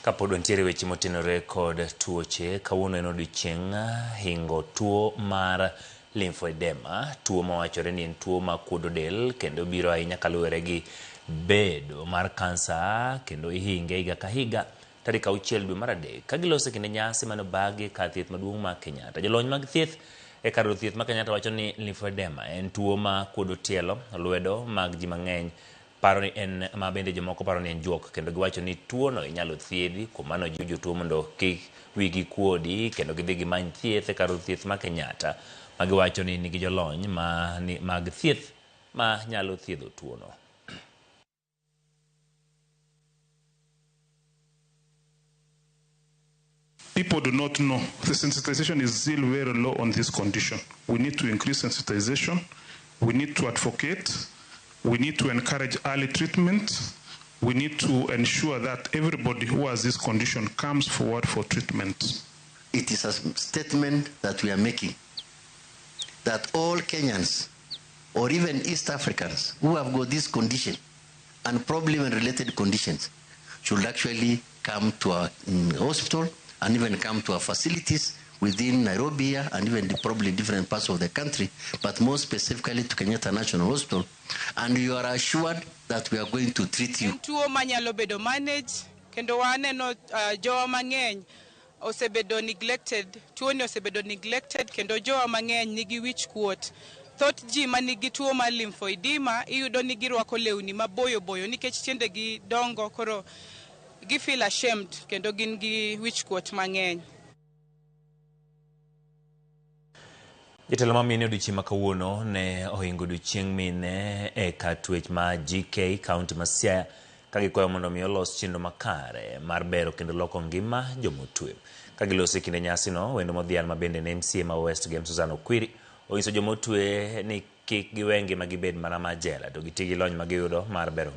Kapod wantiere weche motenore kod tuoche, kawuono en odiochieng' hingo tuo mar lymphoedema, tuo mawachore ni en tuo ma kuodo del kendo biro ahinya kaluwore gi bedo mar kansa, kendo ihinge higa ka higa tarik 6 dwe mar adek ka gilose kinde nyasi mano bagi kar thieth maduong' ma Kenyatta. Jolony mag thieth e kar thieth ma Kenyatta wacho ni lymphoedema en tuo ma kuodo tielo, lwedo mag ji mang'eny paro ni en ma bende jomoko paro ni en juok, kendo giwacho ni tuo no inyalo thiedhi. Kuom mano jiwo jotuo mondo kik wigi kuodi kendo gidhi gimany thieth e kar thieth ma Kenyatta ma giwacho ni nigi jolony mag thieth ma nyalo thiedho tuo no. People do not know. The sensitization is still very low on this condition. We need to increase sensitization. We need to advocate. We need to encourage early treatment. We need to ensure that everybody who has this condition comes forward for treatment. It is a statement that we are making that all Kenyans or even East Africans who have got this condition and problem-related conditions should actually come to our hospital and even come to our facilities within Nairobi here and even probably different parts of the country, but more specifically to Kenyatta National Hospital. And you are assured that we are going to treat you. Tuo manyalo bedo manage kendo waneno jowa mang'eny osebedo neglected, tuo ni osebedo neglected kendo jowa mang'eny nigi wich kuot. Thoth ji manigi tuo mar lymphoedema iyudo ni girwako lewni maboyo boyo nikech tiendegi dongo, koro gi feel ashamed kendo gin gi wich kuot mang'eny. Jatelo ma mine odiochieng' ma kawuono ne ohingo odiochieng' mine e kar twech ma GK kaunti ma Siaya ka gikwayo mondo mi olos chenro makare mar bero kendo loko ngima jomotwe. Ka gilose kinde nyasi no, wendo modhial ma bende ne MCA ma West Game Susan Okwiri onyiso jomotwe ni kik giwe ngima gibed mana ma jela to giti gi lony ma giyudo mar bero